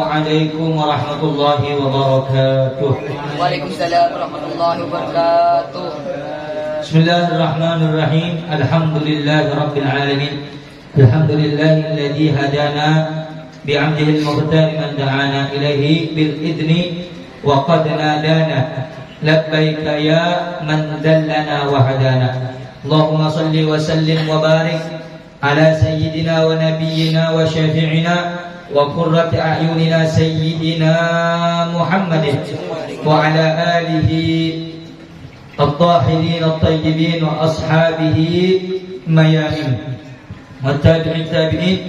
Assalamualaikum warahmatullahi wabarakatuh. Waalaikumsalam warahmatullahi wabarakatuh. Bismillahirrahmanirrahim. Alhamdulillahi rabbil alamin. Alhamdulillahilladzi hadana bi'amdihi al-mukhtar man da'ana ilaihi bil idni wa qad nadana labbaika ya man dallana wa hadana. Allahumma salli wa sallim wa barik ala sayyidina wa nabiyyina wa syafi'ina wa qurrati a'yunina sayyidina Muhammadin wa ala alihi الطاهرين الطيبين وأصحابه ميامين والتابعين التابعين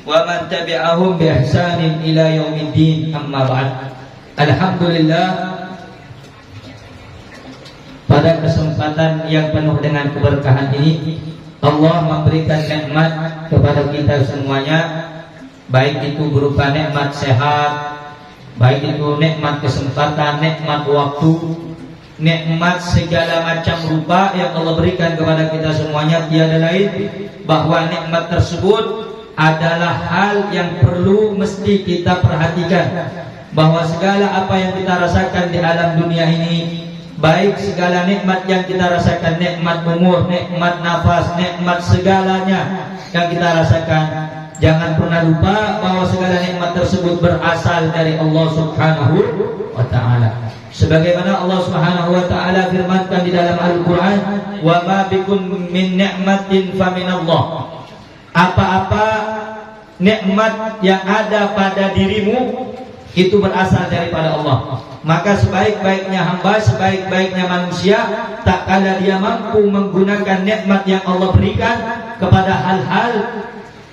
ومن تبعهم بإحسان إلى يوم الدين أما بعد. Alhamdulillah, pada kesempatan yang penuh dengan keberkahan ini Allah memberikan nikmat kepada kita semuanya, baik itu berupa nikmat sehat, baik itu nikmat kesempatan, nikmat waktu, nikmat segala macam rupa yang Allah berikan kepada kita semuanya. Tiada lain bahwa nikmat tersebut adalah hal yang perlu mesti kita perhatikan, bahwa segala apa yang kita rasakan di alam dunia ini, baik segala nikmat yang kita rasakan, nikmat umur, nikmat nafas, nikmat segalanya yang kita rasakan, jangan pernah lupa bahwa segala nikmat tersebut berasal dari Allah Subhanahu wa ta'ala. Sebagaimana Allah Subhanahu wa ta'ala firmankan di dalam Al-Quran, wa ma bikum min ni'matin fa minallah. Apa-apa nikmat yang ada pada dirimu itu berasal daripada Allah. Maka sebaik-baiknya hamba, sebaik-baiknya manusia, tak kala dia mampu menggunakan nikmat yang Allah berikan kepada hal-hal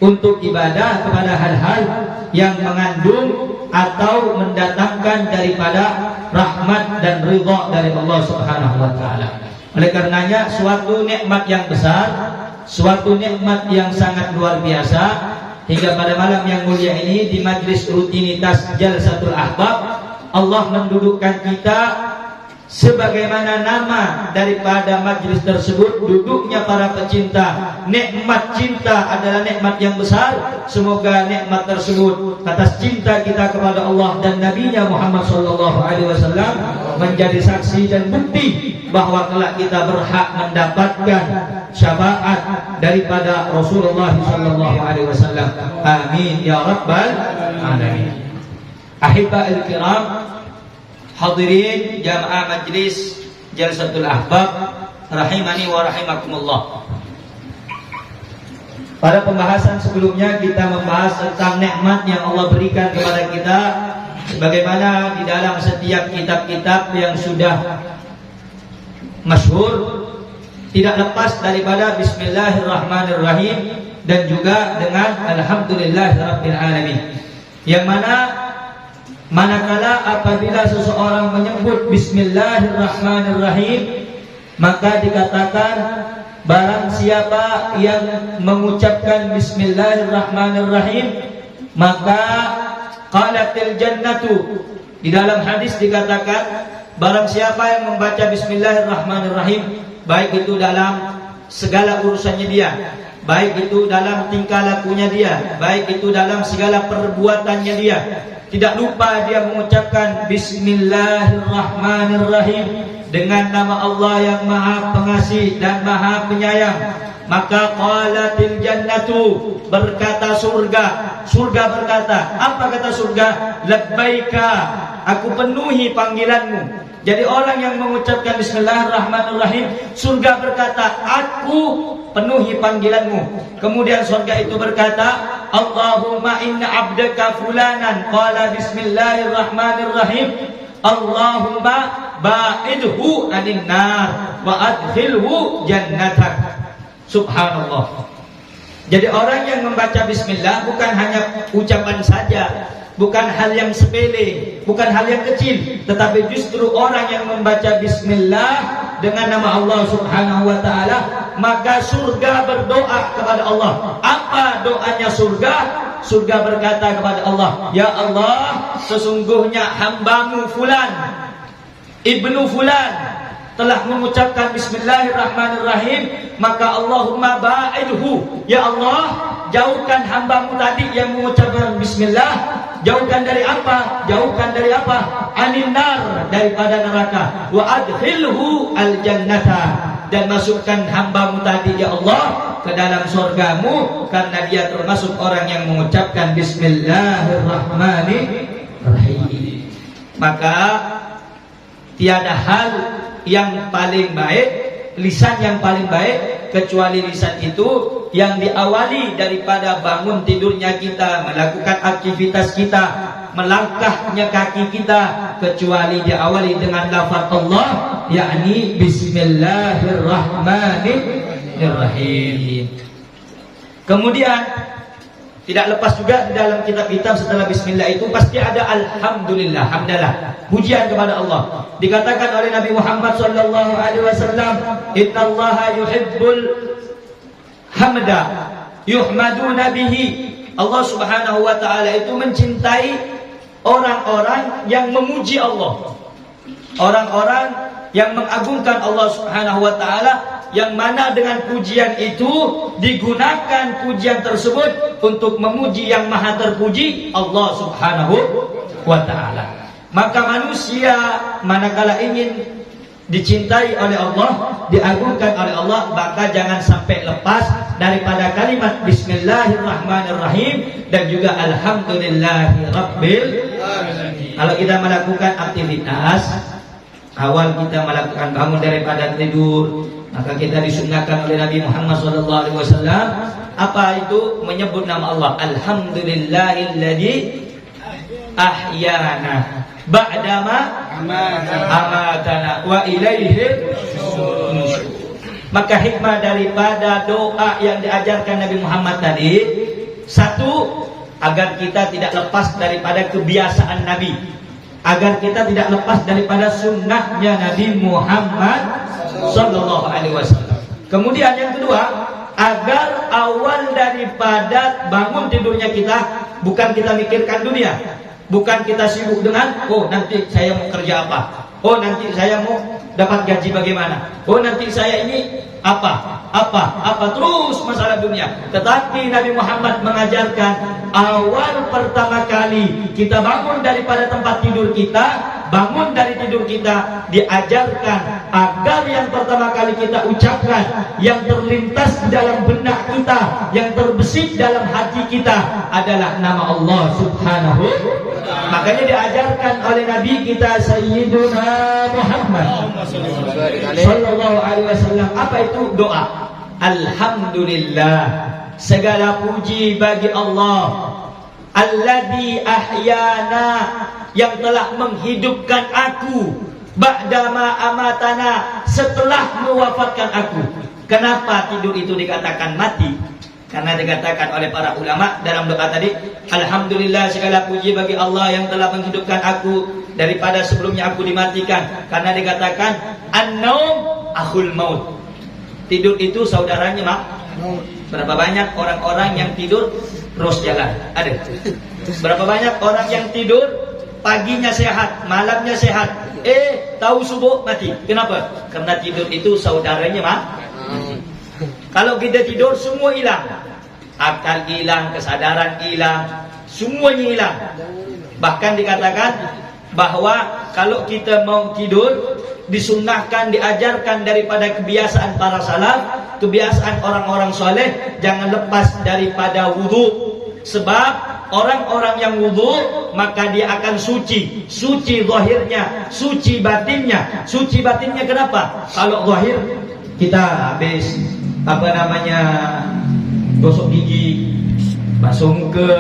untuk ibadah, kepada hal-hal yang mengandung atau mendatangkan daripada rahmat dan ridha dari Allah Subhanahu wa ta'ala. Oleh karenanya suatu nikmat yang besar, suatu nikmat yang sangat luar biasa, hingga pada malam yang mulia ini di majlis rutinitas Jalsatul Ahbab, Allah mendudukkan kita sebagaimana nama daripada majlis tersebut, duduknya para pecinta. Nikmat cinta adalah nikmat yang besar. Semoga nikmat tersebut atas cinta kita kepada Allah dan Nabi-Nya Muhammad SAW menjadi saksi dan bukti bahwa kelak kita berhak mendapatkan syafaat daripada Rasulullah SAW. Amin ya rabbal alamin. Ahibba'il kiram, hadirin jamaah majlis Jalsatul Ahbab rahimani wa rahimakumullah. Pada pembahasan sebelumnya kita membahas tentang nikmat yang Allah berikan kepada kita, sebagaimana di dalam setiap kitab-kitab yang sudah masyhur tidak lepas daripada Bismillahirrahmanirrahim dan juga dengan Alhamdulillahirabbil alamin. Yang mana manakala apabila seseorang menyebut Bismillahirrahmanirrahim, maka dikatakan barang siapa yang mengucapkan Bismillahirrahmanirrahim, maka qalatil jannatu. Di dalam hadis dikatakan barang siapa yang membaca Bismillahirrahmanirrahim, baik itu dalam segala urusannya dia, baik itu dalam tingkah lakunya dia, baik itu dalam segala perbuatannya dia, tidak lupa dia mengucapkan Bismillahirrahmanirrahim dengan nama Allah yang Maha Pengasih dan Maha Penyayang, maka qalatil jannatu, berkata surga. Surga berkata, apa kata surga? Labbaika, aku penuhi panggilanmu. Jadi orang yang mengucapkan Bismillahirrahmanirrahim, surga berkata, aku penuhi panggilanmu. Kemudian surga itu berkata, Allahumma inna abdaka fulanan qala Bismillahirrahmanirrahim, Allahumma ba'idhu anin nar wa adkhilhu jannatak. Subhanallah. Jadi orang yang membaca bismillah bukan hanya ucapan saja, bukan hal yang sepele, bukan hal yang kecil, tetapi justru orang yang membaca bismillah dengan nama Allah Subhanahu wa ta'ala, maka surga berdoa kepada Allah. Apa doanya surga? Surga berkata kepada Allah, ya Allah, sesungguhnya hambamu fulan, ibnu fulan telah mengucapkan Bismillahirrahmanirrahim, maka Allahumma ba'idhu, ya Allah, jauhkan hambamu tadi yang mengucapkan Bismillah Jauhkan dari apa? Jauhkan dari apa? Aninnar, daripada neraka. Wa adkhilhu al-jannata, dan masukkan hambamu tadi ya Allah ke dalam surgamu, karena dia termasuk orang yang mengucapkan Bismillahirrahmanirrahim. Maka tiada hal yang paling baik, lisan yang paling baik, kecuali lisan itu yang diawali daripada bangun tidurnya kita, melakukan aktivitas kita, melangkahnya kaki kita, kecuali diawali dengan lafaz Allah, yakni Bismillahirrahmanirrahim. Kemudian tidak lepas juga di dalam kitab-kitab setelah Bismillah itu pasti ada Alhamdulillah, hamdalah, pujian kepada Allah. Dikatakan oleh Nabi Muhammad SAW, Innallaha yuhibbul hamda yuhmaduna bihi. Allah Subhanahu wa ta'ala itu mencintai orang-orang yang memuji Allah, orang-orang yang mengagungkan Allah Subhanahu wa ta'ala, yang mana dengan pujian itu digunakan pujian tersebut untuk memuji yang maha terpuji, Allah Subhanahu wa ta'ala. Maka manusia manakala ingin dicintai oleh Allah, diagungkan oleh Allah, maka jangan sampai lepas daripada kalimat Bismillahirrahmanirrahim dan juga Alhamdulillahirabbil alamin. Kalau kita melakukan aktivitas, awal kita melakukan bangun daripada tidur, maka kita disunnahkan oleh Nabi Muhammad SAW apa itu? Menyebut nama Allah. Alhamdulillahilladzi ahyana ba'dama amatana wa ilaihi nusyur. Maka hikmah daripada doa yang diajarkan Nabi Muhammad tadi, satu, agar kita tidak lepas daripada kebiasaan Nabi, agar kita tidak lepas daripada sunnahnya Nabi Muhammad Sallallahu Alaihi Wasallam. Kemudian yang kedua, agar awal daripada bangun tidurnya kita bukan kita mikirkan dunia, bukan kita sibuk dengan nanti saya mau kerja apa, nanti saya mau dapat gaji bagaimana, nanti saya ini apa terus masalah dunia. Tetapi Nabi Muhammad mengajarkan awal pertama kali kita bangun daripada tempat tidur kita, bangun dari tidur kita, diajarkan agar yang pertama kali kita ucapkan, yang terlintas di dalam benak kita, yang terbesit dalam hati kita adalah nama Allah Subhanahu. Makanya diajarkan oleh Nabi kita Sayyiduna Muhammad Sallallahu Alaihi Wasallam apa itu doa? Alhamdulillah, segala puji bagi Allah, Alladzi ahyana, yang telah menghidupkan aku, ba'dama amatana, setelah mewafatkan aku. Kenapa tidur itu dikatakan mati? Karena dikatakan oleh para ulama dalam doa tadi, Alhamdulillah, segala puji bagi Allah yang telah menghidupkan aku daripada sebelumnya aku dimatikan. Karena dikatakan an-naum akhul maut, tidur itu saudaranya maut. Berapa banyak orang-orang yang tidur terus jalan? Ada. Berapa banyak orang yang tidur paginya sehat, malamnya sehat, tahu subuh mati. Kenapa? Karena tidur itu saudaranya maut. Kalau kita tidur semua hilang, akal hilang, kesadaran hilang, semuanya hilang. Bahkan dikatakan bahwa kalau kita mau tidur, disunnahkan, diajarkan daripada kebiasaan para salaf, kebiasaan orang-orang soleh, jangan lepas daripada wudu. Sebab orang-orang yang wudu, maka dia akan suci, suci zahirnya, suci batinnya. Suci batinnya kenapa? Kalau zahir kita habis gosok gigi, basuh muka,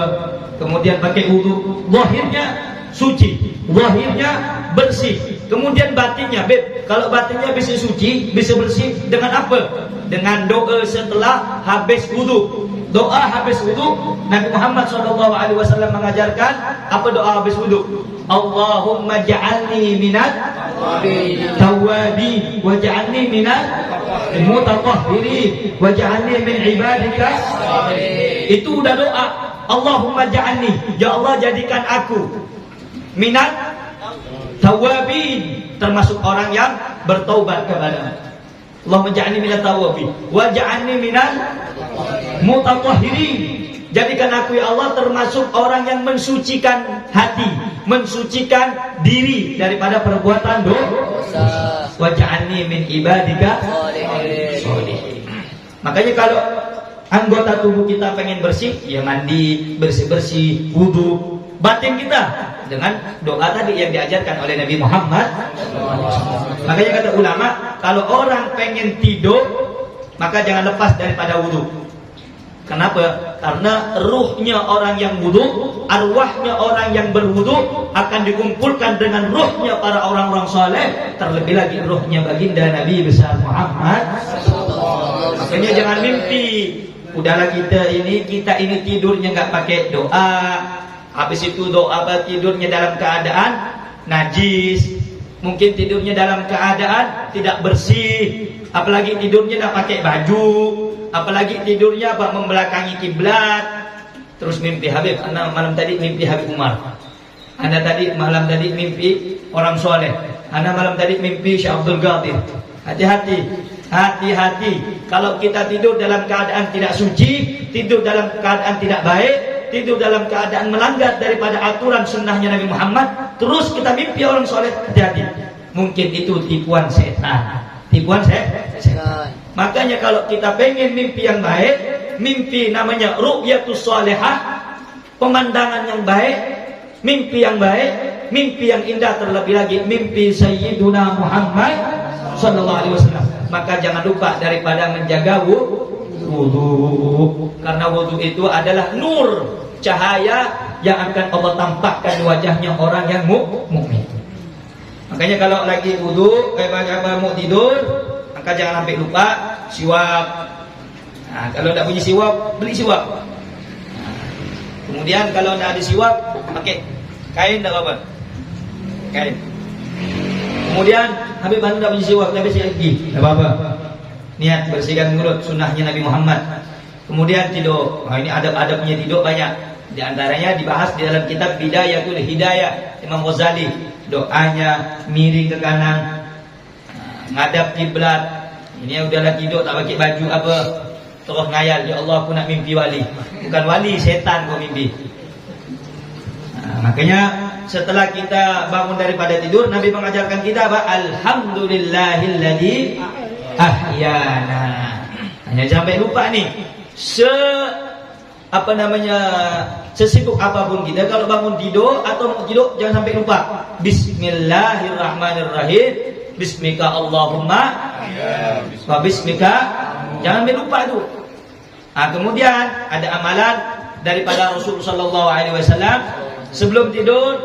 kemudian pakai wudu, zahirnya suci, zahirnya bersih. Kemudian batinnya, kalau batinnya bisa suci, bisa bersih dengan apa? Dengan doa setelah habis wudu. Doa habis wudu, Nabi Muhammad SAW mengajarkan apa doa habis wudu? Allahumma ja'alni minat tawwabin wa ja'alni minat mutatahhirin wa ja'alni min ibadika. Itu udah doa. Allahumma ja'alni, ya Allah jadikan aku minat tawwabin, termasuk orang yang bertaubat kepada Allahumma ja'alni minat tawwabin wa ja'alni minal mutatahhirin, Jadikan aku ya Allah termasuk orang yang mensucikan hati, mensucikan diri daripada perbuatan dosa. Waj'alni min ibadika sholihin. Makanya kalau anggota tubuh kita pengen bersih, ya mandi, bersih-bersih, wudu. Batin kita dengan doa tadi yang diajarkan oleh Nabi Muhammad. Makanya kata ulama, kalau orang pengen tidur, maka jangan lepas daripada wudu. Kenapa? Karena ruhnya orang yang wudu, arwahnya orang yang berwudu akan dikumpulkan dengan ruhnya para orang-orang soleh, terlebih lagi ruhnya baginda Nabi besar Muhammad. Makanya jangan mimpi. Udahlah kita ini tidurnya nggak pakai doa, habis itu doa tidurnya dalam keadaan najis, mungkin tidurnya dalam keadaan tidak bersih, apalagi tidurnya nggak pakai baju, apalagi tidurnya membelakangi kiblat. Terus mimpi Habib, anda malam tadi mimpi Habib Umar, anda tadi malam tadi mimpi orang soleh, anda malam tadi mimpi Syekh Abdul Qadir. Hati-hati, hati-hati. Kalau kita tidur dalam keadaan tidak suci, tidur dalam keadaan tidak baik, tidur dalam keadaan melanggar daripada aturan sunnahnya Nabi Muhammad, terus kita mimpi orang soleh, hati-hati. Mungkin itu tipuan setan. Tipuan setan. Makanya kalau kita pengen mimpi yang baik, mimpi namanya ru'yatus sholihah, pemandangan yang baik, mimpi yang baik, mimpi yang indah, terlebih lagi mimpi Sayyiduna Muhammad sallallahu alaihi wasallam. Maka jangan lupa daripada menjaga wudu, karena wudu itu adalah nur, cahaya yang akan Allah tampakkan wajahnya orang yang mukmin. Makanya kalau lagi wudu, mau tidur, maka jangan sampai lupa siwak. Nah, kalau tidak punya siwak, beli siwak. Nah, kemudian kalau tidak ada siwak, pakai kain, tidak apa-apa, kain. Kemudian Habib Anda tidak punya siwak, tapi siwak gigi, tidak apa-apa. Niat bersihkan mulut, sunnahnya Nabi Muhammad. Kemudian tidur. Nah, ini adab-adabnya tidur banyak. Di antaranya dibahas di dalam kitab Bidayatul Hidayah Imam Ghazali. Doanya miring ke kanan, ngadap kiblat. Ini udahlah tidur tak pakai baju apa, terus ngayal, ya Allah aku nak mimpi wali. Bukan wali, setan kau mimpi. Nah, makanya setelah kita bangun daripada tidur, Nabi mengajarkan kita apa? Alhamdulillahilladzi ahyana. Hanya sampai lupa nih. Sesibuk apapun kita, kalau bangun tidur atau mau tidur, jangan sampai lupa Bismillahirrahmanirrahim, Bismika Allahumma wa Bismika. Jangan sampai lupa itu. Nah, kemudian ada amalan daripada Rasulullah sallallahu alaihi wasallam. Sebelum tidur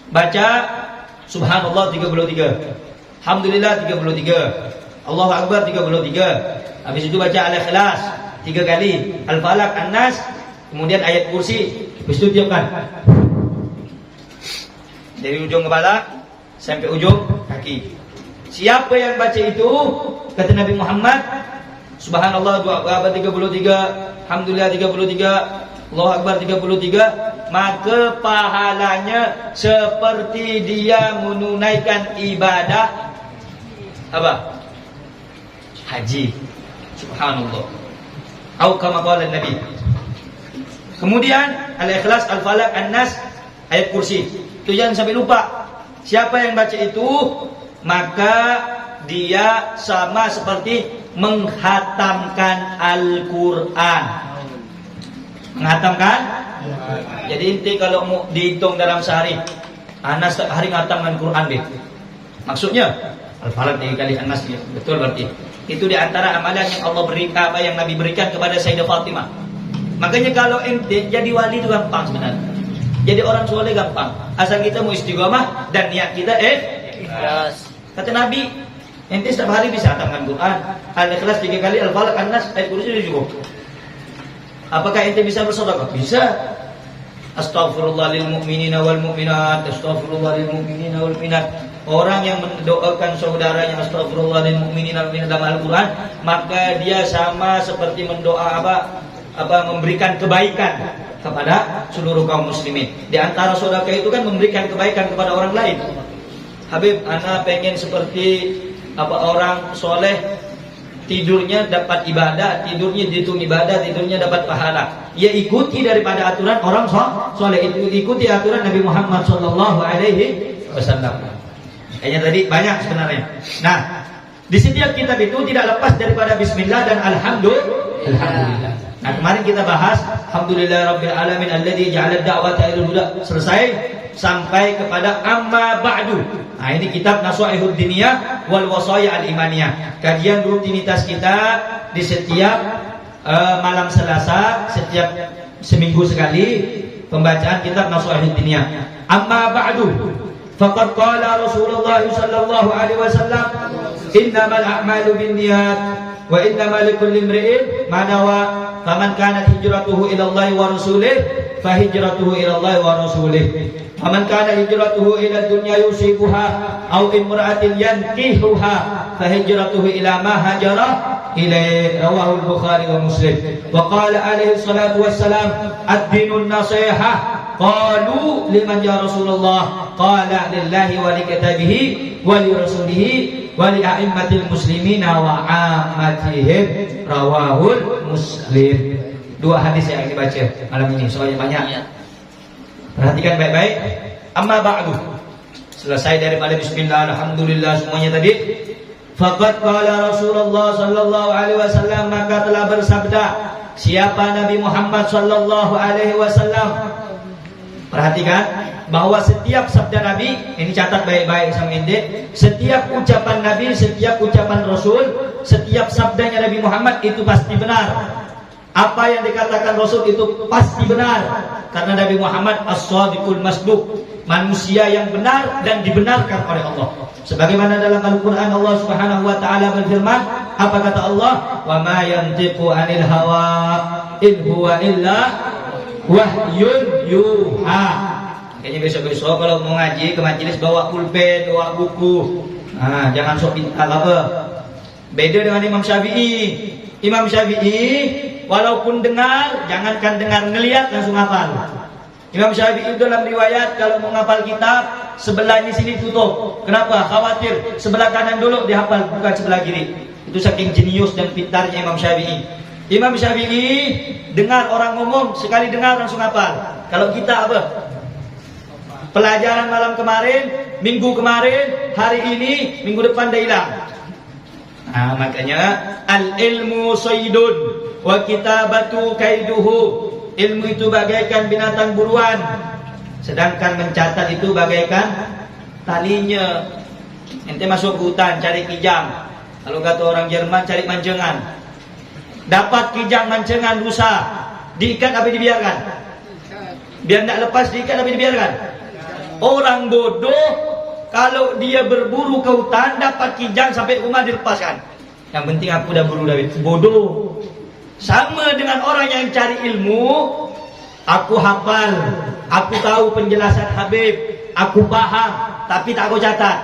baca Subhanallah 33, Alhamdulillah 33, Allahu Akbar 33. Habis itu baca Al-Ikhlas 3 kali, Al-Falaq, An-Nas, kemudian ayat kursi. Habis itu tiupkan dari ujung kepala sampai ujung kaki. Siapa yang baca itu, kata Nabi Muhammad, Subhanallah 33, Alhamdulillah 33, Allahu Akbar 33, maka pahalanya seperti dia menunaikan ibadah apa? Haji. Subhanallah. Atau kama qala Nabi. Kemudian Al-Ikhlas, Al-Falaq, An-Nas, ayat kursi. Itu jangan sampai lupa. Siapa yang baca itu, maka dia sama seperti menghatamkan Al-Qur'an. Menghatamkan? Jadi inti kalau mau dihitung dalam sehari, Anas setiap hari menghatamkan Quran deh. Maksudnya Al-Falaq 3 kali, Anas betul berarti. Itu di antara amalan yang Allah berikan, apa yang Nabi berikan kepada Sayyidah Fatimah. Makanya kalau ente jadi wali itu gampang sebenarnya. Jadi orang soleh gampang. Asal kita mau istiqomah dan niat kita ikhlas. Kata Nabi, ente setiap hari bisa khatamkan Quran, Al-Ikhlas 3 kali, Al-Falaq, An-Nas, ayat kursi itu cukup. Apakah ente bisa bersedekah? Bisa. Astaghfirullah lil mu'minina wal mu'minat, astaghfirullah lil mu'minina wal mu'minat. Orang yang mendoakan saudaranya astaghfirullah lil mu'minina wal mu'minat dalam Al-Qur'an, maka dia sama seperti mendoa memberikan kebaikan kepada seluruh kaum muslimin. Di antara sedekah itu kan memberikan kebaikan kepada orang lain. Habib, ana pengen seperti orang soleh tidurnya dapat ibadah, tidurnya dihitung ibadah, tidurnya dapat pahala. Ia ikuti daripada aturan orang soleh, itu ikuti aturan Nabi Muhammad sallallahu alaihi wasallam. Kayaknya tadi banyak sebenarnya. Nah, di setiap kitab itu tidak lepas daripada bismillah dan alhamdulillah. Nah, kemarin kita bahas alhamdulillahirabbil alamin alladzi ja'ala ad-da'wata ilal huda, selesai sampai kepada amma ba'du. Nah, ini kitab Nasha'ihud Diniyah wal Wasaya al-Imaniyah. Kajian rutinitas kita di setiap malam Selasa, setiap seminggu sekali pembacaan kitab Nasha'ihud Diniyah. Amma ba'du, faqad qala Rasulullah sallallahu alaihi wasallam, innamal a'malu binniyat wa innamal likulli imri'in ma nawa, faman kanat hijratuhu ila Allah wa rasulih fa hijratuhu ila Allah wa rasulih, faman kana hijratuhu ila dunya yusibuha aw imra'atin yankihuha fa hijratuhu ila ma hajara ilaihi, rawahu al-Bukhari wa Muslim. Wa qala alaihi salatu wassalam, ad-dinun nasihah. Qalu liman ya Rasulullah? Qala lillahi wa likitabihi wa li rasulihi wa li a'immatil muslimina wa ammatihim, rawahul Muslim. Dua hadis yang dibaca malam ini, soalnya banyak. Perhatikan baik-baik. Amma ba'du, selesai daripada bismillah alhamdulillah semuanya tadi. Faqad qala Rasulullah sallallahu alaihi wasallam, maka telah bersabda siapa Nabi Muhammad sallallahu alaihi wasallam. Perhatikan bahwa setiap sabda Nabi, ini catat baik-baik sama ente, setiap ucapan Nabi, setiap ucapan Rasul, setiap sabdanya Nabi Muhammad itu pasti benar. Apa yang dikatakan Rasul itu pasti benar, karena Nabi Muhammad as-shadiqul masduq, manusia yang benar dan dibenarkan oleh Allah. Sebagaimana dalam Al-Quran Allah Subhanahu wa ta'ala berfirman, apa kata Allah? Wa ma yantiqu anil hawa in huwa illa wahyun yuha. Kayaknya besok-besok kalau mau ngaji ke majelis bawa pulpen, bawa buku. Nah, jangan sok pintar apa. Beda dengan Imam Syafi'i. Imam Syafi'i walaupun dengar, jangankan dengar, ngelihat langsung hafal. Imam Syafi'i dalam riwayat kalau mau ngapal kitab, sebelah ini sini tutup. Kenapa? Khawatir sebelah kanan dulu dihafal, bukan sebelah kiri. Itu saking jenius dan pintarnya Imam Syafi'i. Imam Syafi'i dengar orang ngomong, sekali dengar langsung hafal. Kalau kita apa? Pelajaran malam kemarin, minggu kemarin, hari ini, minggu depan dah hilang. Nah, makanya al-ilmu saydun wa kitabatu kaiduhu. Ilmu itu bagaikan binatang buruan, sedangkan mencatat itu bagaikan talinya. Ente masuk hutan cari kijang, kalau kata orang Jerman cari mancengan. Dapat kijang mancengan rusak, diikat apa dibiarkan? Biar tidak lepas diikat apa dibiarkan? Orang bodoh kalau dia berburu ke hutan dapat kijang sampai rumah dilepaskan. Yang penting aku dah buru David. Bodoh. Sama dengan orang yang cari ilmu, aku hafal, aku tahu penjelasan Habib, aku paham, tapi tak aku catat.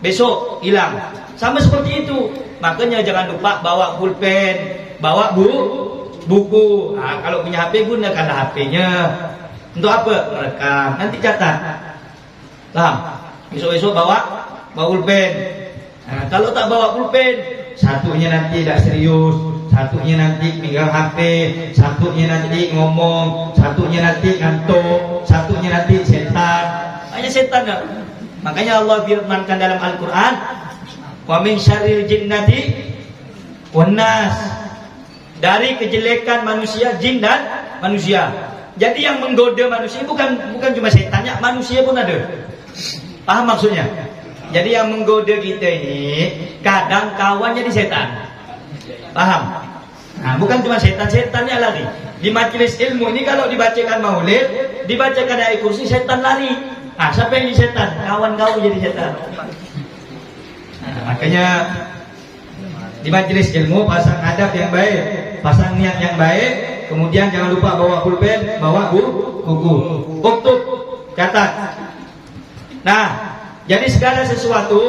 Besok hilang. Sama seperti itu. Makanya jangan lupa bawa pulpen, bawa buku. Nah, kalau punya HP gunakanlah HP-nya. Untuk apa? Merekam. Nanti catat. Paham? Besok-besok bawa pulpen. Nah, kalau tak bawa pulpen, satunya nanti tidak serius, satunya nanti pegang HP, satunya nanti ngomong, satunya nanti ngantuk, satunya nanti setan. Hanya setan kan? Makanya Allah firmankan dalam Al-Quran, wa min syarril jinnati wan nas, dari kejelekan manusia, jin dan manusia. Jadi yang menggoda manusia bukan cuma setannya, manusia pun ada. Paham maksudnya? Jadi yang menggoda kita ini kadang kawan jadi setan. Paham? Nah, bukan cuma setan-setannya lari. Di majelis ilmu ini kalau dibacakan maulid, dibacakan ayat kursi, setan lari. Ah, siapa yang jadi setan? Kawan kau jadi setan. Nah, makanya di majelis ilmu pasang adab yang baik, pasang niat yang baik, kemudian jangan lupa bawa pulpen, bawa buku. Uktub, catat. Nah, jadi segala sesuatu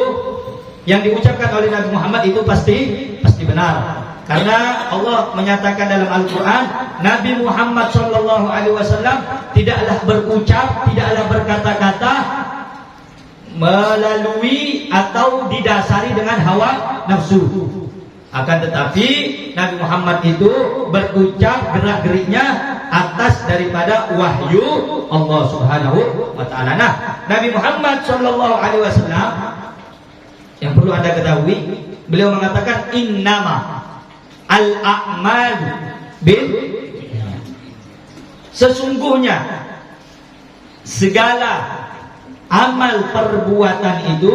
yang diucapkan oleh Nabi Muhammad itu pasti benar. Karena Allah menyatakan dalam Al-Quran, Nabi Muhammad SAW tidaklah berucap, tidaklah berkata-kata melalui atau didasari dengan hawa nafsu. Akan tetapi Nabi Muhammad itu berucap gerak-geriknya atas daripada wahyu Allah Subhanahu wa taala. Nah, Nabi Muhammad sallallahu alaihi wasallam yang perlu Anda ketahui, beliau mengatakan innama al-a'mal bil, sesungguhnya segala amal perbuatan itu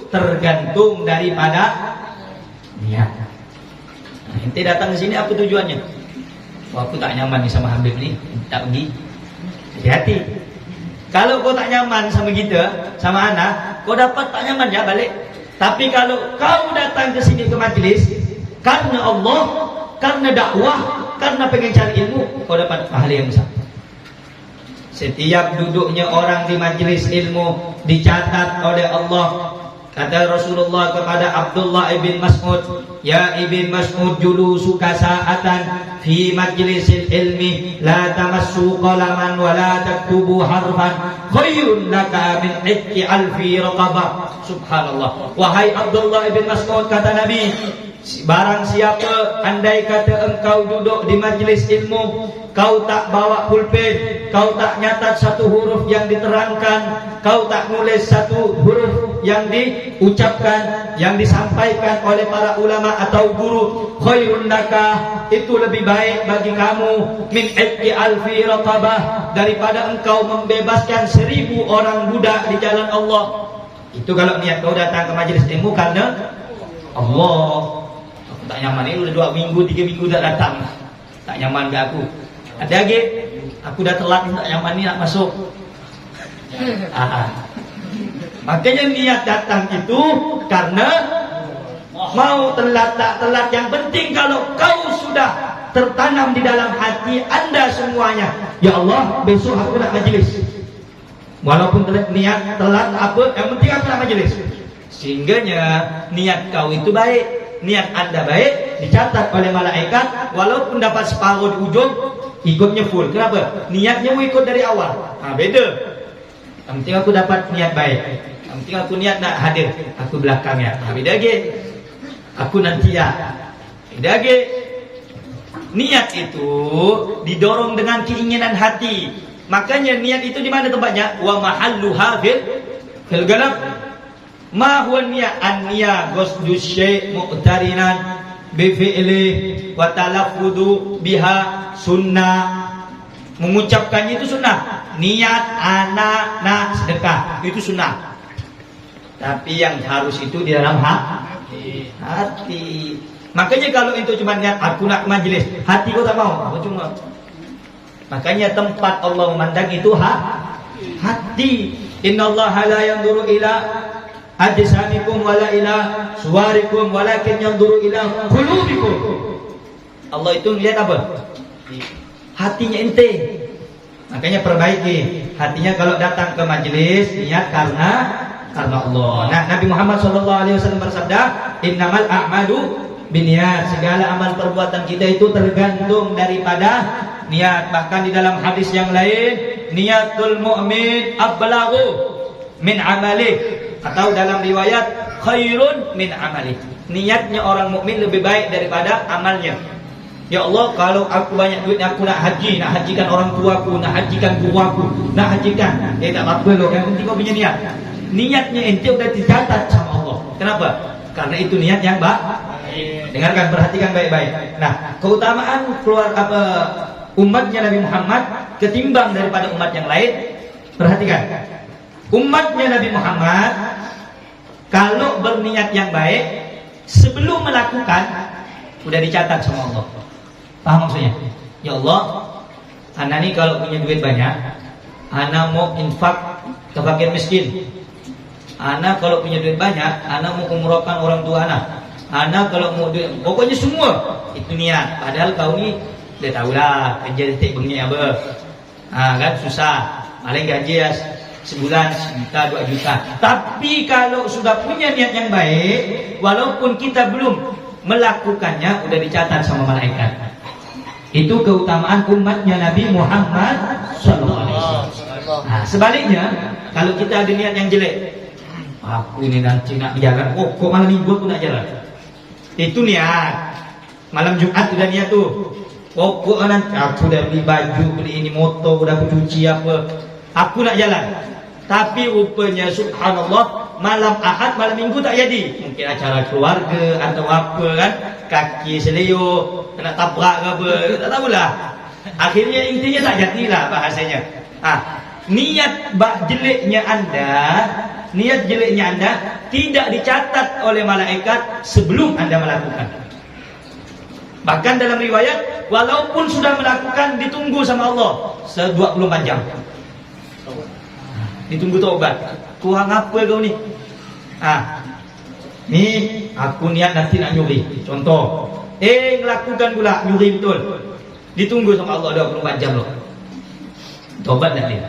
tergantung daripada niat. Ente datang ke sini apa tujuannya? Wah, aku tak nyaman nih sama Habib nih, tak pergi. Hati-hati. Kalau kau tak nyaman sama kita, sama anak, kau dapat tak nyaman ya balik. Tapi kalau kau datang ke sini ke majlis karena Allah, karena dakwah, karena pengen cari ilmu, kau dapat pahala yang besar. Setiap duduknya orang di majlis ilmu dicatat oleh Allah. Kata Rasulullah kepada Abdullah ibn Mas'ud, ya ibn Mas'ud, julusuka sa'atan fi majlisil ilmi la tamassu qalaman wa la taktubu harfan khairun laka min itqi alfi raqabah. Subhanallah. Wahai Abdullah ibn Mas'ud, kata Nabi, barang siapa andai kata engkau duduk di majlis ilmu, kau tak bawa pulpen, kau tak nyatat satu huruf yang diterangkan, kau tak nulis satu huruf yang diucapkan, yang disampaikan oleh para ulama atau guru, khairun laka, itu lebih baik bagi kamu, min itqi alfi raqabah, daripada engkau membebaskan 1000 orang budak di jalan Allah. Itu kalau niat kau datang ke majlis ilmu karena Allah. Aku tak nyaman ini udah 2 minggu 3 minggu tak datang, tak nyaman ke aku. Ada lagi, aku dah telat, tak nyaman ni nak masuk. Makanya niat datang itu karena mau telat tak telat, yang penting kalau kau sudah tertanam di dalam hati anda semuanya, ya Allah besok aku nak majlis, walaupun niat telat apa, yang penting aku nak majlis. Sehingganya niat kau itu baik, niat anda baik, dicatat oleh malaikat, walaupun dapat separuh di ujung, ikutnya full. Kenapa? Niatnya mau ikut dari awal. Beda. Yang penting aku dapat niat baik, yang penting aku niat nak hadir, aku belakangnya. Beda lagi. Aku nanti ya. Beda lagi. Niat itu didorong dengan keinginan hati. Makanya niat itu di mana tempatnya? Wa mahalluha fil galab. Ma huwa niat? An-niyah qasdu syai' muqtarinan bi fi'li wa talaffudu biha sunnah. Mengucapkannya itu sunnah. Niat anak nak sedekah itu sunnah. Tapi yang harus itu di dalam hati. Makanya kalau itu cuma niat aku nak majlis, hati kau tak mau, cuma. Makanya tempat Allah memandang itu hati. Innallaha la yanzuru ila ajsamikum wala ila suwarikum walakin yanzuru ila qulubikum. Allah itu lihat apa? Hatinya ente. Makanya perbaiki hatinya kalau datang ke majelis, niat karena Allah. Nah, Nabi Muhammad SAW bersabda, innamal a'malu binniyat. Segala amal perbuatan kita itu tergantung daripada niat. Bahkan di dalam hadis yang lain, niatul mu'min ablaghu min amalih, atau dalam riwayat khairun min amalih. Niatnya orang mukmin lebih baik daripada amalnya. Ya Allah, kalau aku banyak duit, aku nak haji, nak hajikan orang tuaku, nak hajikan guru aku, nak hajikan. Tak apa loh, yang penting kau punya niat. Niatnya ente udah dicatat sama Allah. Kenapa? Karena itu niat yang baik. Dengarkan, perhatikan baik-baik. Nah, keutamaan umatnya Nabi Muhammad ketimbang daripada umat yang lain. Perhatikan. Umatnya Nabi Muhammad kalau berniat yang baik, sebelum melakukan udah dicatat sama Allah. Paham maksudnya? Ya Allah, ana nih kalau punya duit banyak, ana mau infak ke fakir miskin. Ana kalau punya duit banyak, ana mau umrohkan orang tua ana. Ana kalau mau duit, pokoknya semua itu niat. Padahal kau ni dah tahulah kerja detik bengik apa. Kan susah. Paling gaji ya sebulan 1 juta 2 juta. Tapi kalau sudah punya niat yang baik, walaupun kita belum melakukannya, udah dicatat sama malaikat. Itu keutamaan umatnya Nabi Muhammad SAW. Nah, sebaliknya, kalau kita ada niat yang jelek, aku ini nanti nak jalan, kok malam minggu aku nak jalan. Itu niat. Malam Jumat udah niat tuh. Pokok nanti aku udah beli baju, beli ini motor, udah aku cuci apa. Aku nak jalan. Tapi rupanya subhanallah malam Ahad, malam Minggu tak jadi. Mungkin acara keluarga atau apa kan. Kaki seleo, kena tabrak ke apa, tak tahulah. Akhirnya intinya tak jadilah bahasanya. Niat jeleknya anda tidak dicatat oleh malaikat sebelum anda melakukan. Bahkan dalam riwayat, walaupun sudah melakukan, ditunggu sama Allah 24 jam. Ditunggu taubat. Tuhan apa kau ni? Ni aku niat nanti nak nyuri. Contoh, melakukan pula nyuri betul. Ditunggu sama Allah 24 jam loh. Taubat tak dia?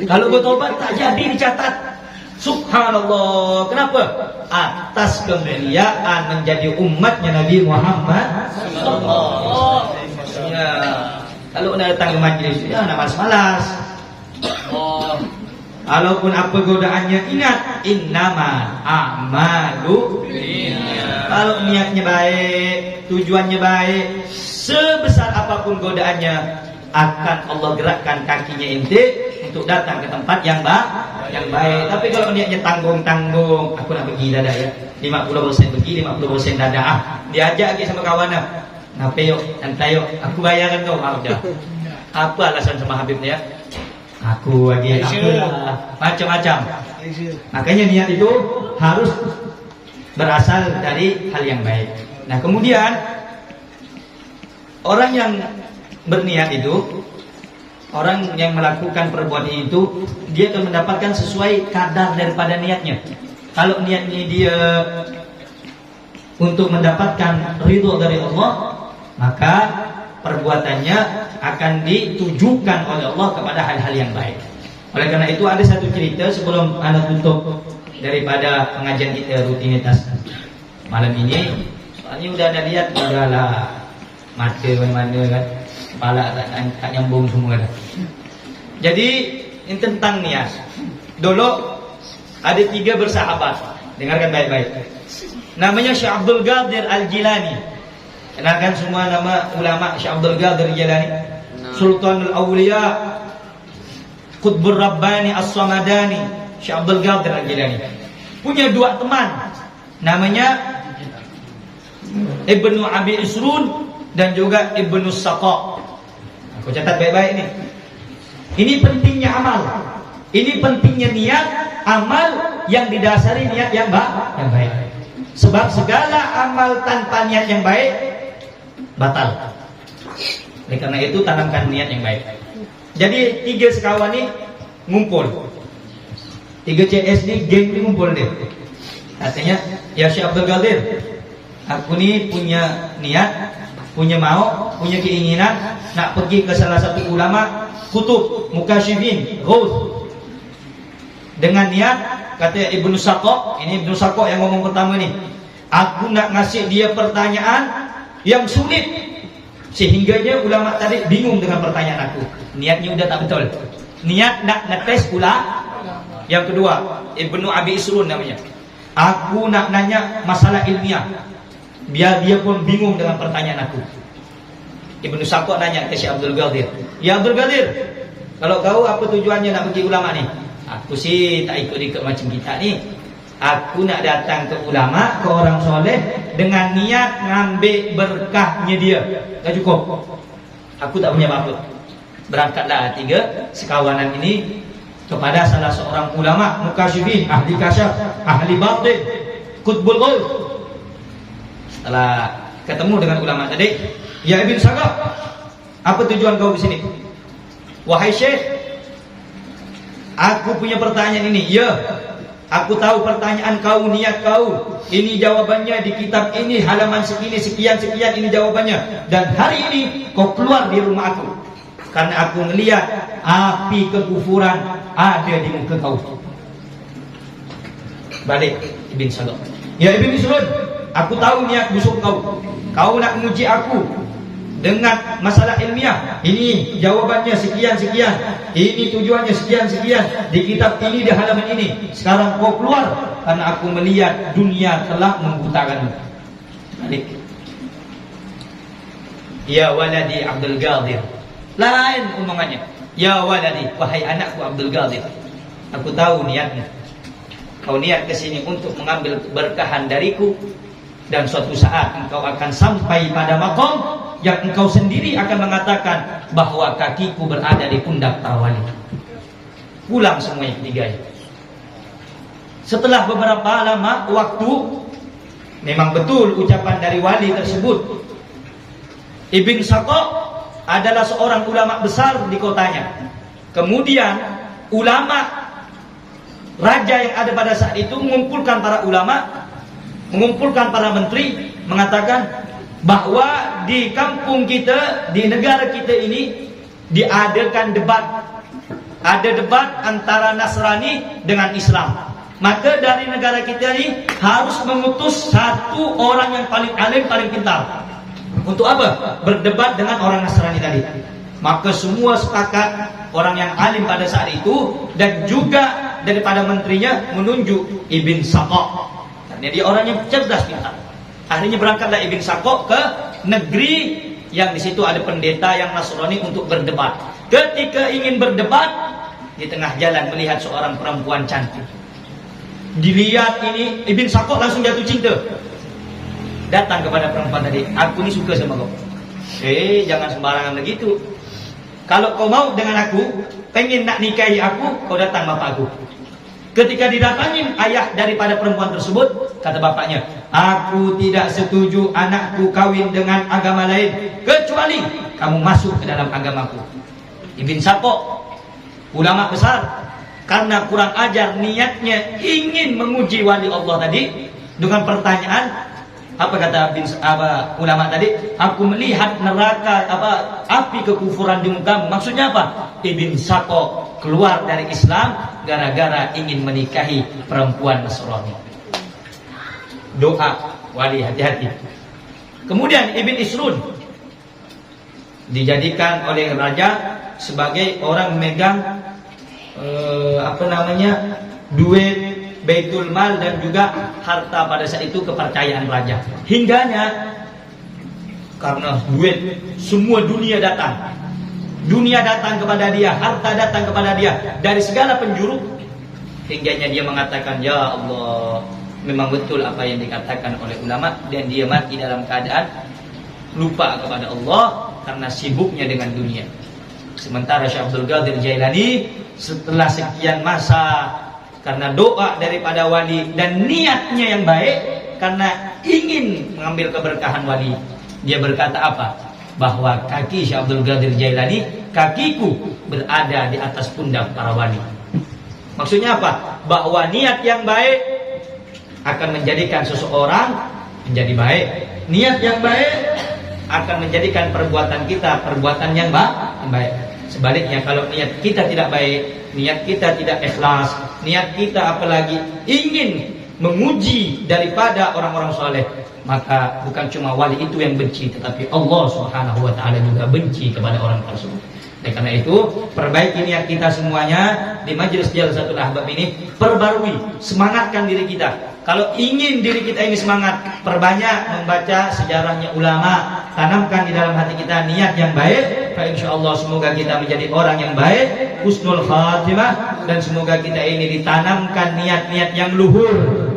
Kalau bertobat tak jadi dicatat. Subhanallah. Kenapa? Atas kemuliaan menjadi umatnya Nabi Muhammad sallallahu alaihi wasallam. Kalau nak datang ke majlis, ya nak malas-malas. Walaupun apa godaannya, ingat innamal a'malu binniyat. Kalau niatnya baik, tujuannya baik, sebesar apapun godaannya, akan Allah gerakkan kakinya ente untuk datang ke tempat yang baik. Tapi kalau niatnya tanggung-tanggung, aku nak pergi dadah ya, 50% pergi, 50% dadah. Diajak lagi sama kawan dah. Ngapa yuk, santai yuk, aku bayarkan kau. Dah. Apa alasan sama Habib ya? Aku lagi apalah, macam-macam. Makanya niat itu harus berasal dari hal yang baik. Nah, kemudian orang yang berniat itu, orang yang melakukan perbuatan itu, dia akan mendapatkan sesuai kadar daripada niatnya. Kalau niatnya dia untuk mendapatkan ridho dari Allah, maka perbuatannya akan ditujukan oleh Allah kepada hal-hal yang baik. Oleh karena itu ada satu cerita sebelum anda tutup daripada pengajian kita rutinitas malam ini. Soalnya udah ada lihat, udahlah mata mana-mana kan, kepala tak nyambung semua dah. Jadi ini tentang niat. Dulu ada 3 bersahabat. Dengarkan baik-baik. Namanya Syekh Abdul Qadir Al-Jilani. Kenalkan semua nama ulama Syekh Abdul Qadir Al-Jilani. Sultanul Awliya, Qutbur Rabbani As-Samadani, Syekh Abdul Qadir Al-Jilani. Punya 2 teman. Namanya Ibnu Abi Isrun dan juga Ibnu Saqa. Aku catat baik-baik ini. Ini pentingnya amal. Ini pentingnya niat, amal yang didasari niat yang baik. Sebab segala amal tanpa niat yang baik batal. Oleh karena itu tanamkan niat yang baik. Jadi 3 sekawan ini ngumpul. 3 CS ni geng ni ngumpul dia. Katanya, ya Syekh Abdul Qadir, aku ni punya niat, punya mau, punya keinginan nak pergi ke salah satu ulama kutub, mukasyifin, ghaus. Dengan niat, kata Ibnu Saqa, ini Ibnu Saqa yang ngomong pertama ni, aku nak ngasih dia pertanyaan yang sulit sehingganya ulama tadi bingung dengan pertanyaan aku. Niatnya udah tak betul. Niat nak ngetes pula. Yang kedua, Ibnu Abi Isrun namanya. Aku nak nanya masalah ilmiah, biar dia pun bingung dengan pertanyaan aku. Ibnu Saqa nanya ke Syekh Abdul Qadir, ya Abdul Qadir, kalau kau apa tujuannya nak pergi ulama ni? Aku sih tak ikut-ikut macam kita ni. Aku nak datang ke ulama, ke orang soleh dengan niat ngambil berkahnya dia. Tak cukup. Aku tak punya apa-apa. Berangkatlah 3 sekawanan ini kepada salah seorang ulama mukasyifin, ahli kasyaf, ahli batin, qutbul ghaus. Setelah ketemu dengan ulama tadi, ya Ibn Saqa, apa tujuan kau di sini? Wahai Syekh, aku punya pertanyaan ini. Ya, aku tahu pertanyaan kau, niat kau. Ini jawabannya di kitab ini, halaman segini, sekian-sekian, ini jawabannya. Dan hari ini kau keluar di rumah aku karena aku melihat api kekufuran ada di muka kau. Balik Ibn Saqa. Ya Ibn Isrun, aku tahu niat busuk kau. Kau nak menguji aku dengan masalah ilmiah. Ini jawabannya sekian-sekian, ini tujuannya sekian-sekian, di kitab ini, di halaman ini. Sekarang kau keluar karena aku melihat dunia telah membutakanmu. Balik. Ya waladi Abdul Qadir. Lain omongannya. Ya waladi, wahai anakku Abdul Qadir. Aku tahu niatmu. Kau niat ke sini untuk mengambil keberkahan dariku, dan suatu saat engkau akan sampai pada makom yang engkau sendiri akan mengatakan bahwa kakiku berada di pundak para wali. Pulang semuanya ketiganya. Setelah beberapa lama waktu, memang betul ucapan dari wali tersebut. Ibn Saqaq adalah seorang ulama besar di kotanya. Kemudian ulama raja yang ada pada saat itu mengumpulkan para ulama, mengumpulkan para menteri, mengatakan bahwa di kampung kita, di negara kita ini diadakan debat. Ada debat antara Nasrani dengan Islam. Maka dari negara kita ini harus mengutus satu orang yang paling alim, paling pintar. Untuk apa? Berdebat dengan orang Nasrani tadi. Maka semua sepakat, orang yang alim pada saat itu dan juga daripada menterinya menunjuk Ibn Saqaq. Karena dia orang yang cerdas, pintar. Akhirnya berangkatlah Ibn Saqaq ke negeri yang di situ ada pendeta yang Nasrani untuk berdebat. Ketika ingin berdebat, di tengah jalan melihat seorang perempuan cantik. Dilihat ini, Ibn Saqaq langsung jatuh cinta. Datang kepada perempuan tadi, aku ini suka sama kau. Jangan sembarangan begitu. Kalau kau mau dengan aku, pengen nak nikahi aku, kau datang bapak aku. Ketika didatangin ayah daripada perempuan tersebut, kata bapaknya, aku tidak setuju anakku kawin dengan agama lain, kecuali kamu masuk ke dalam agamaku. Ibn Saqaq, ulama besar, karena kurang ajar niatnya ingin menguji wali Allah tadi dengan pertanyaan, apa kata ulama tadi? Aku melihat neraka api kekufuran di mukamu. Maksudnya apa? Ibn Saqaq keluar dari Islam gara-gara ingin menikahi perempuan Nasrani. Doa wali, hati-hati. Kemudian Ibn Isrun dijadikan oleh raja sebagai orang memegang duit Baitul Mal dan juga harta pada saat itu kepercayaan raja. Hingganya karena duit semua dunia datang. Dunia datang kepada dia, harta datang kepada dia dari segala penjuru. Hingganya dia mengatakan, ya Allah, memang betul apa yang dikatakan oleh ulama, dan dia mati dalam keadaan lupa kepada Allah karena sibuknya dengan dunia. Sementara Syekh Abdul Qadir Jailani setelah sekian masa, karena doa daripada wali dan niatnya yang baik, karena ingin mengambil keberkahan wali, dia berkata apa? Bahwa kaki Syekh Abdul Qadir Jailani, kakiku berada di atas pundak para wali. Maksudnya apa? Bahwa niat yang baik akan menjadikan seseorang menjadi baik. Niat yang baik akan menjadikan perbuatan kita perbuatan yang baik. Sebaliknya kalau niat kita tidak baik, niat kita tidak ikhlas, niat kita apalagi ingin menguji daripada orang-orang soleh, maka bukan cuma wali itu yang benci, tetapi Allah Subhanahu wa ta'ala juga benci kepada orang tersebut. Dan karena itu perbaiki niat kita semuanya di majelis Jalsatul Ahbab ini, perbarui, semangatkan diri kita. Kalau ingin diri kita ini semangat, perbanyak membaca sejarahnya ulama, tanamkan di dalam hati kita niat yang baik. Insyaallah semoga kita menjadi orang yang baik, husnul khatimah, dan semoga kita ini ditanamkan niat-niat yang luhur,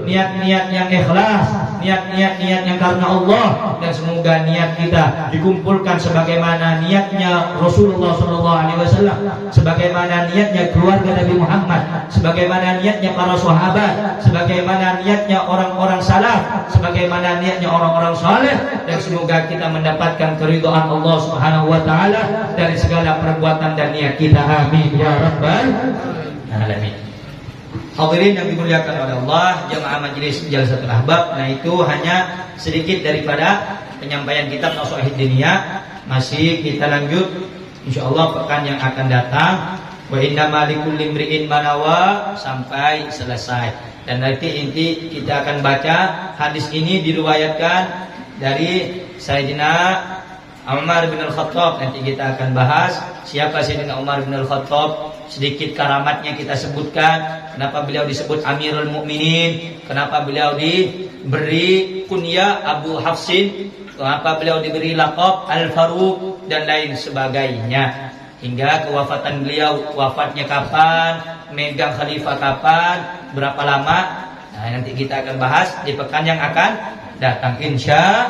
niat-niat yang ikhlas, niat-niat yang karena Allah, dan semoga niat kita dikumpulkan sebagaimana niatnya Rasulullah SAW, sebagaimana niatnya keluarga Nabi Muhammad, sebagaimana niatnya para sahabat, sebagaimana niatnya orang-orang salaf, sebagaimana niatnya orang-orang saleh, dan semoga kita mendapatkan keridhaan Allah Subhanahu wa taala dari segala perbuatan dan niat kita. Amin ya rabbal alamin. Hadirin yang dimuliakan oleh Allah, jamaah majelis Jalsatul Ahbab. Nah, itu hanya sedikit daripada penyampaian kitab Nasha'id Diniyah. Masih kita lanjut insyaallah pekan yang akan datang. Wa innamal likulli imri'in ma nawa sampai selesai. Dan nanti inti kita akan baca hadis ini diriwayatkan dari Sayyidina Umar bin Al-Khattab. Nanti kita akan bahas siapa Sayyidina Umar bin Al-Khattab. Sedikit karamatnya kita sebutkan. Kenapa beliau disebut Amirul Mukminin? Kenapa beliau diberi kunyah Abu Hafsin? Kenapa beliau diberi laqab Al-Faruq dan lain sebagainya? Hingga kewafatan beliau, wafatnya kapan, megang khalifah kapan, berapa lama. Nah, nanti kita akan bahas di pekan yang akan datang, insya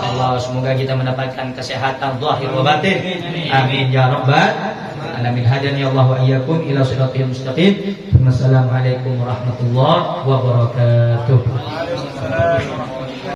Allah. Semoga kita mendapatkan kesehatan zahir wa batin. Amin ya rabbal alamin. Hadani Allah wa iyyakum ila shiratal mustaqim. Wassalamualaikum warahmatullahi wabarakatuh.